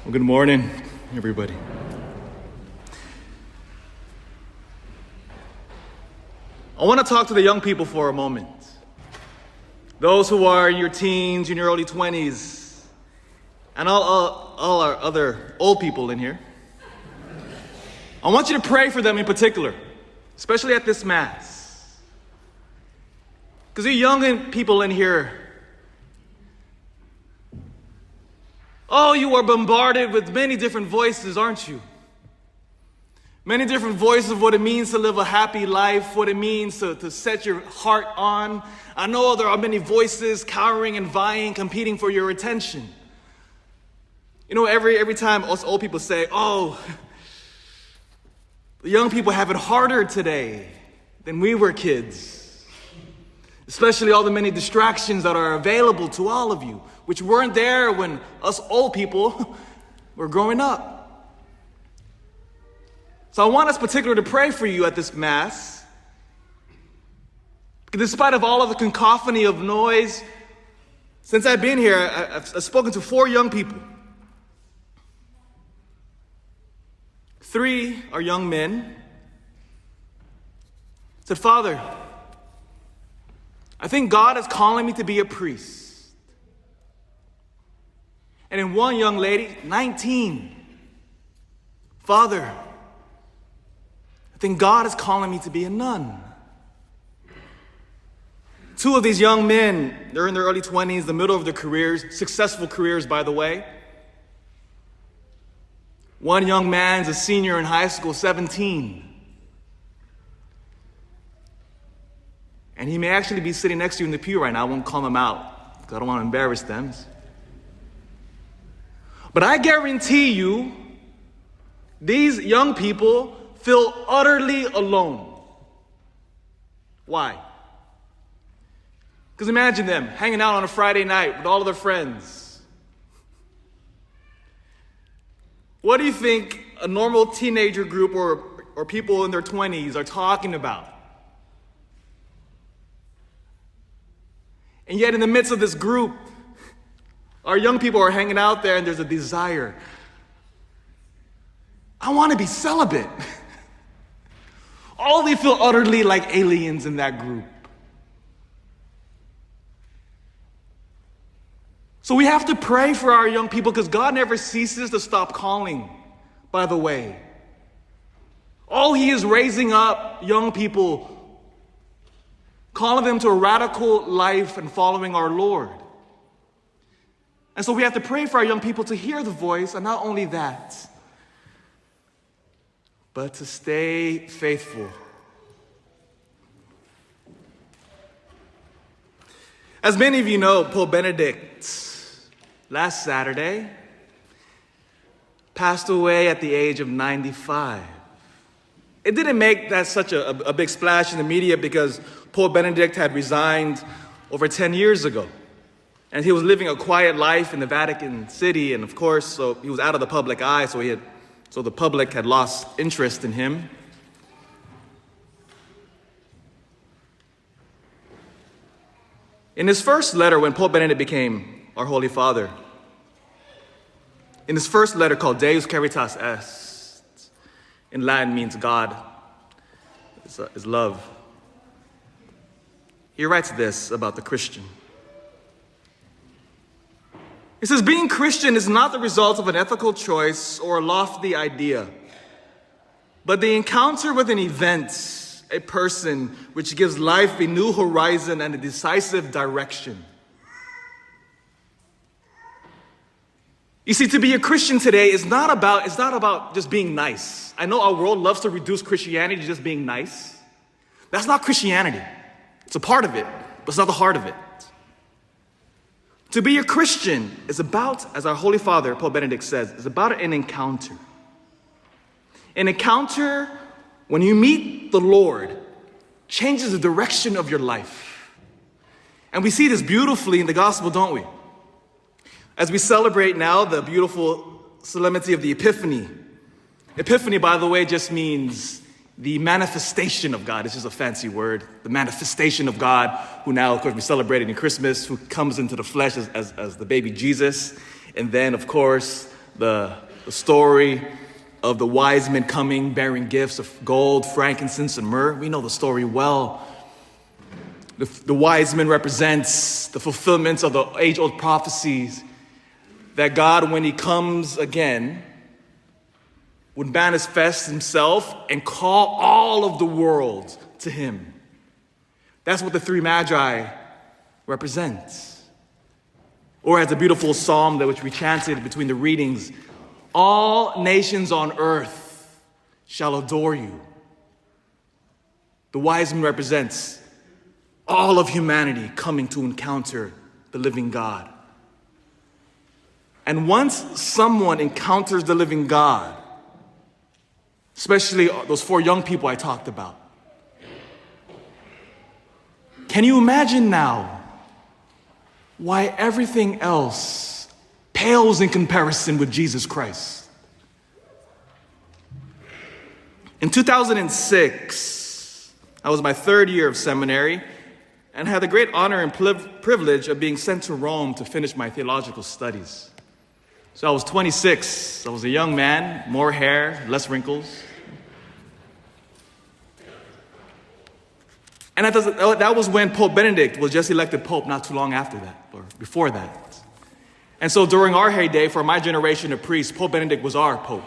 Well, good morning, everybody. I want to talk to the young people for a moment. Those who are in your teens, in your early 20s, and all our other old people in here. I want you to pray for them in particular, especially at this Mass. Because you young people in here, you are bombarded with many different voices, aren't you? Many different voices of what it means to live a happy life, what it means to set your heart on. I know there are many voices cowering and vying, competing for your attention. You know, every time us old people say, the young people have it harder today than we were kids. Especially all the many distractions that are available to all of you, which weren't there when us old people were growing up. So I want us particularly to pray for you at this Mass. Because despite of all of the cacophony of noise, since I've been here, I've spoken to 4 young people. 3 are young men. Said, Father, I think God is calling me to be a priest. And then one young lady, 19, Father, I think God is calling me to be a nun. 2 of these young men, they're in their early 20s, the middle of their careers, successful careers, by the way. One young man's a senior in high school, 17. And he may actually be sitting next to you in the pew right now. I won't call him out because I don't want to embarrass them. But I guarantee you, these young people feel utterly alone. Why? Because imagine them hanging out on a Friday night with all of their friends. What do you think a normal teenager group or people in their 20s are talking about? And yet in the midst of this group, our young people are hanging out there and there's a desire. I want to be celibate. All they feel utterly like aliens in that group. So we have to pray for our young people because God never ceases to stop calling, by the way. He is raising up young people, calling them to a radical life and following our Lord. And so we have to pray for our young people to hear the voice, and not only that, but to stay faithful. As many of you know, Pope Benedict, last Saturday, passed away at the age of 95. It didn't make that such a big splash in the media because Pope Benedict had resigned over 10 years ago. And he was living a quiet life in the Vatican City, and of course, so he was out of the public eye, so the public had lost interest in him. In his first letter, when Pope Benedict became our Holy Father, in his first letter called Deus Caritas Est, in Latin means God is love, he writes this about the Christian. He says, being Christian is not the result of an ethical choice or a lofty idea, but the encounter with an event, a person, which gives life a new horizon and a decisive direction. You see, to be a Christian today is not about just being nice. I know our world loves to reduce Christianity to just being nice. That's not Christianity. It's a part of it, but it's not the heart of it. To be a Christian is about, as our Holy Father, Pope Benedict says, is about an encounter. An encounter, when you meet the Lord, changes the direction of your life. And we see this beautifully in the gospel, don't we? As we celebrate now the beautiful solemnity of the Epiphany. Epiphany, by the way, just means the manifestation of God. It's just a fancy word. The manifestation of God, who now, of course, we celebrate in Christmas, who comes into the flesh as the baby Jesus. And then, of course, the story of the wise men coming bearing gifts of gold, frankincense, and myrrh. We know the story well. The wise men represents the fulfillment of the age-old prophecies that God, when he comes again, would manifest himself and call all of the world to him. That's what the three magi represents. Or as a beautiful psalm that which we chanted between the readings, all nations on earth shall adore you. The wise man represents all of humanity coming to encounter the living God. And once someone encounters the living God, especially those 4 young people I talked about, can you imagine now why everything else pales in comparison with Jesus Christ? In 2006, I was my 3rd year of seminary and had the great honor and privilege of being sent to Rome to finish my theological studies. So I was 26. I was a young man, more hair, less wrinkles. And that was when Pope Benedict was just elected Pope not too long after that, or before that. And so during our heyday, for my generation of priests, Pope Benedict was our Pope.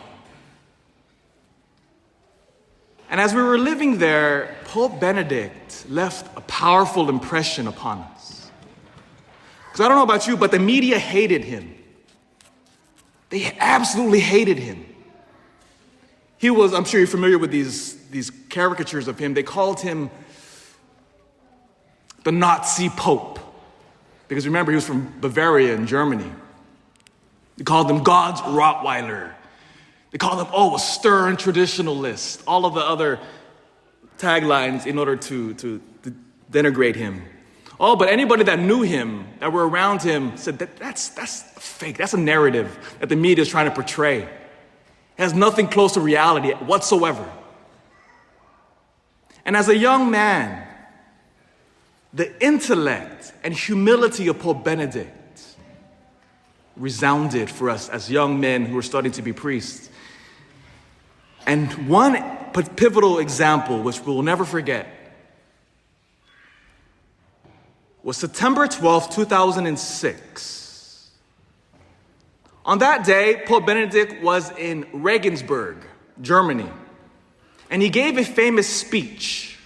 And as we were living there, Pope Benedict left a powerful impression upon us. Because I don't know about you, but the media hated him. They absolutely hated him. He was, I'm sure you're familiar with these caricatures of him. They called him the Nazi Pope. Because remember, he was from Bavaria in Germany. They called him God's Rottweiler. They called him, a stern traditionalist. All of the other taglines in order to denigrate him. Oh, but anybody that knew him, that were around him, said that's fake. That's a narrative that the media is trying to portray. It has nothing close to reality whatsoever. And as a young man, the intellect and humility of Pope Benedict resounded for us as young men who were starting to be priests. And one pivotal example, which we will never forget, was September 12th, 2006. On that day, Pope Benedict was in Regensburg, Germany, and he gave a famous speech.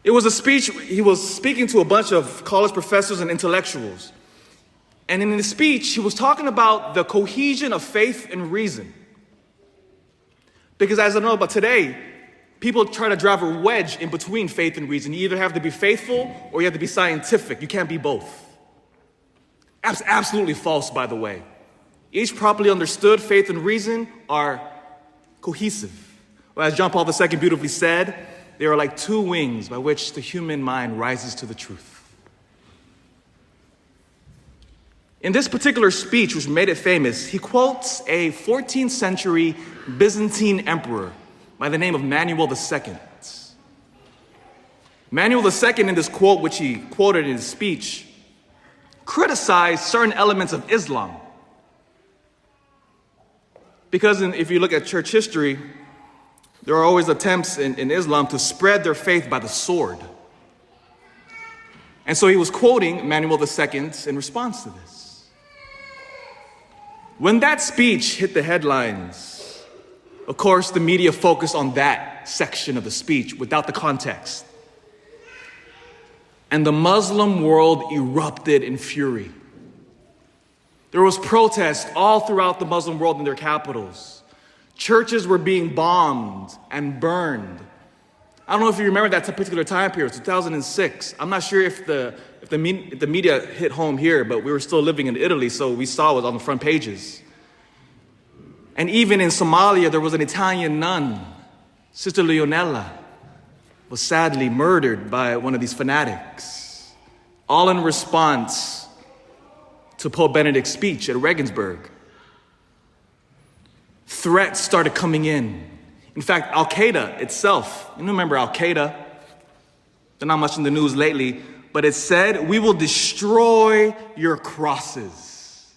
It was a speech, he was speaking to a bunch of college professors and intellectuals. And in his speech, he was talking about the cohesion of faith and reason. Because as I know about today, people try to drive a wedge in between faith and reason. You either have to be faithful or you have to be scientific. You can't be both. Absolutely false, by the way. Each properly understood faith and reason are cohesive. Or as John Paul II beautifully said, they are like 2 wings by which the human mind rises to the truth. In this particular speech, which made it famous, he quotes a 14th century Byzantine emperor by the name of Manuel II. Manuel II, in this quote, which he quoted in his speech, criticized certain elements of Islam. Because if you look at church history, there are always attempts in Islam to spread their faith by the sword. And so he was quoting Manuel II in response to this. When that speech hit the headlines, of course, the media focused on that section of the speech without the context. And the Muslim world erupted in fury. There was protest all throughout the Muslim world in their capitals. Churches were being bombed and burned. I don't know if you remember that particular time period, 2006. I'm not sure if the media hit home here, but we were still living in Italy, so we saw it on the front pages. And even in Somalia, there was an Italian nun, Sister Leonella, was sadly murdered by one of these fanatics, all in response to Pope Benedict's speech at Regensburg. Threats started coming in. In fact, Al-Qaeda itself, you remember Al-Qaeda? They're not much in the news lately, but it said, "We will destroy your crosses."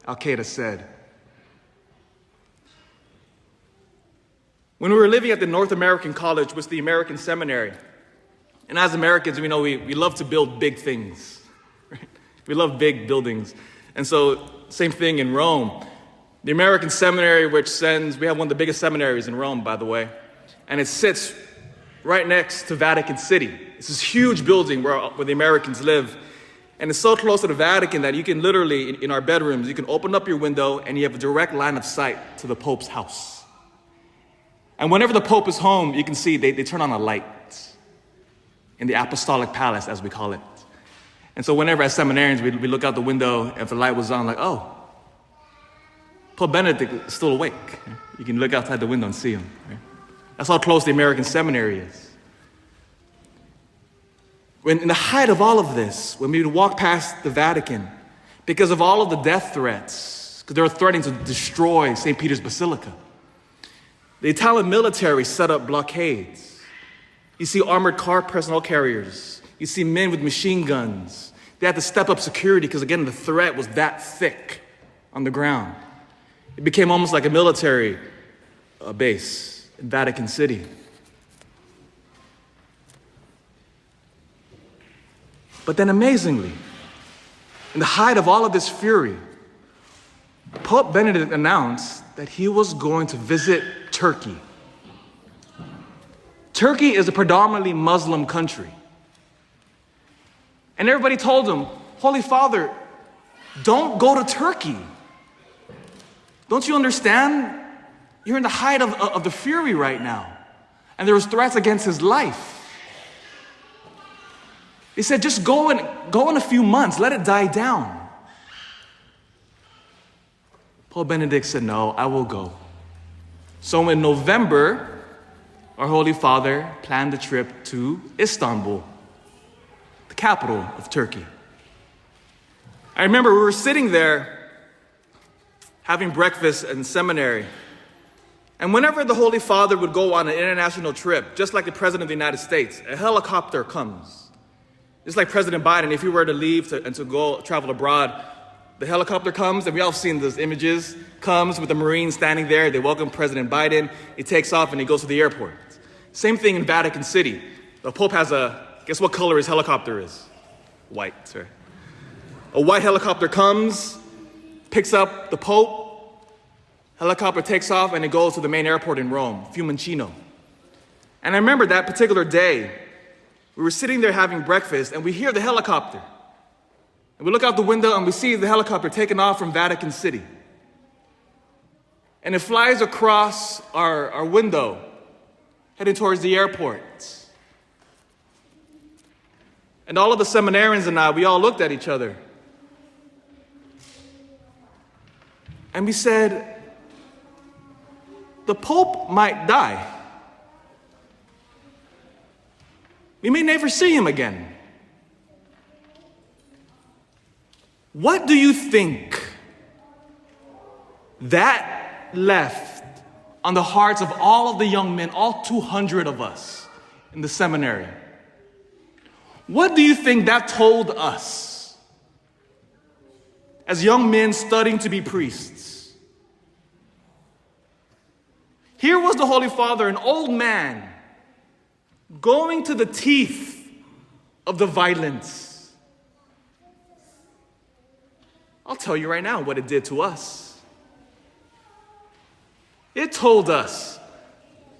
Al-Qaeda said. When we were living at the North American College, which is the American seminary, and as Americans, we know we love to build big things. Right? We love big buildings. And so, same thing in Rome. The American seminary, we have one of the biggest seminaries in Rome, by the way, and it sits right next to Vatican City. It's this huge building where the Americans live. And it's so close to the Vatican that you can literally, in our bedrooms, you can open up your window and you have a direct line of sight to the Pope's house. And whenever the Pope is home, you can see they turn on a light in the Apostolic Palace, as we call it. And so whenever as seminarians, we look out the window, if the light was on, like, oh, Pope Benedict is still awake. You can look outside the window and see him. Right? That's how close the American seminary is. When in the height of all of this, when we would walk past the Vatican, because of all of the death threats, because they were threatening to destroy St. Peter's Basilica, the Italian military set up blockades. You see armored car personnel carriers. You see men with machine guns. They had to step up security because, again, the threat was that thick on the ground. It became almost like a military base in Vatican City. But then amazingly, in the height of all of this fury, Pope Benedict announced that he was going to visit Turkey. Turkey is a predominantly Muslim country. And everybody told him, Holy Father, don't go to Turkey. Don't you understand? You're in the height of the fury right now. And there was threats against his life. They said, just go in a few months, let it die down. Pope Benedict said, no, I will go. So in November, our Holy Father planned a trip to Istanbul, the capital of Turkey. I remember we were sitting there having breakfast in seminary. And whenever the Holy Father would go on an international trip, just like the President of the United States, a helicopter comes. Just like President Biden, if he were to leave and to go travel abroad, the helicopter comes, and we all have seen those images, comes with the Marines standing there. They welcome President Biden. He takes off and he goes to the airport. Same thing in Vatican City. The Pope has guess what color his helicopter is? White, sir. A white helicopter comes, picks up the Pope. Helicopter takes off and it goes to the main airport in Rome, Fiumicino. And I remember that particular day, we were sitting there having breakfast and we hear the helicopter. And we look out the window and we see the helicopter taking off from Vatican City. And it flies across our window, heading towards the airport. And all of the seminarians and I, we all looked at each other. And we said, the Pope might die. We may never see him again. What do you think that left on the hearts of all of the young men, all 200 of us in the seminary? What do you think that told us as young men studying to be priests? Here was the Holy Father, an old man, going to the teeth of the violence. I'll tell you right now what it did to us. It told us,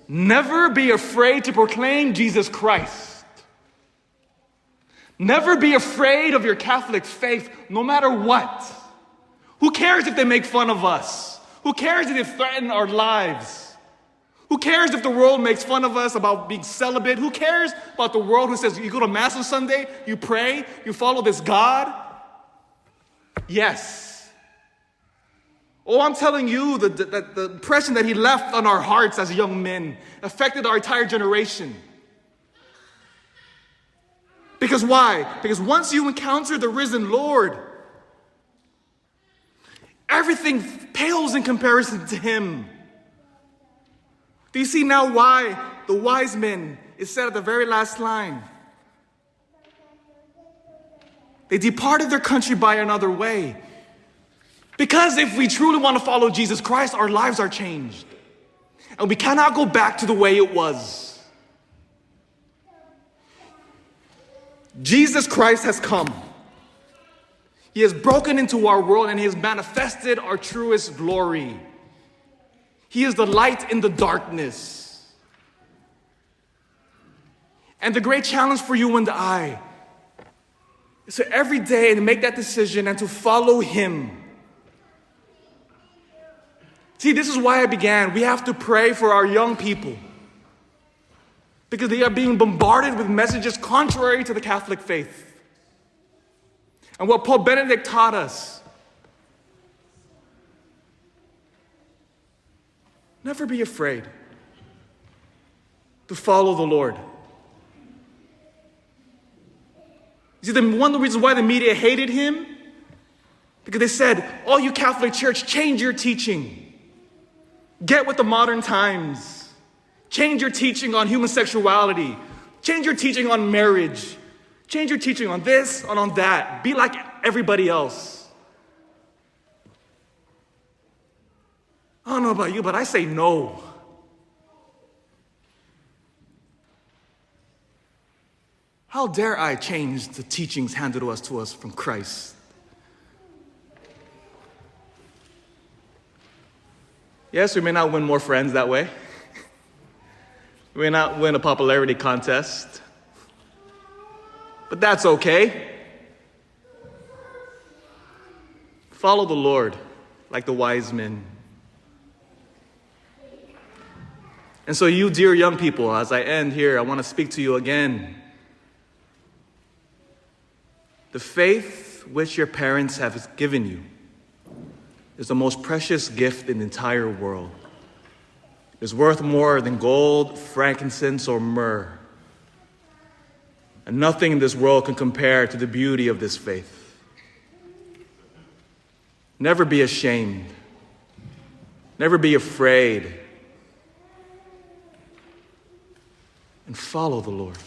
never be afraid to proclaim Jesus Christ. Never be afraid of your Catholic faith, no matter what. Who cares if they make fun of us? Who cares if they threaten our lives? Who cares if the world makes fun of us about being celibate? Who cares about the world who says you go to Mass on Sunday, you pray, you follow this God? Yes. Oh, I'm telling you, the impression that he left on our hearts as young men affected our entire generation. Because why? Because once you encounter the risen Lord, everything pales in comparison to him. Do you see now why the wise men is said at the very last line? They departed their country by another way. Because if we truly want to follow Jesus Christ, our lives are changed. And we cannot go back to the way it was. Jesus Christ has come. He has broken into our world and he has manifested our truest glory. He is the light in the darkness. And the great challenge for you and I is to every day to make that decision and to follow him. See, this is why I began. We have to pray for our young people because they are being bombarded with messages contrary to the Catholic faith. And what Pope Benedict taught us, never be afraid to follow the Lord. You see, one of the reasons why the media hated him, because they said, oh, you Catholic Church, change your teaching. Get with the modern times. Change your teaching on human sexuality. Change your teaching on marriage. Change your teaching on this and on that. Be like everybody else. I don't know about you, but I say no. How dare I change the teachings handed to us from Christ? Yes, we may not win more friends that way. We may not win a popularity contest. But that's okay. Follow the Lord like the wise men. And so you, dear young people, as I end here, I want to speak to you again. The faith which your parents have given you is the most precious gift in the entire world. It is worth more than gold, frankincense, or myrrh. And nothing in this world can compare to the beauty of this faith. Never be ashamed. Never be afraid. And follow the Lord.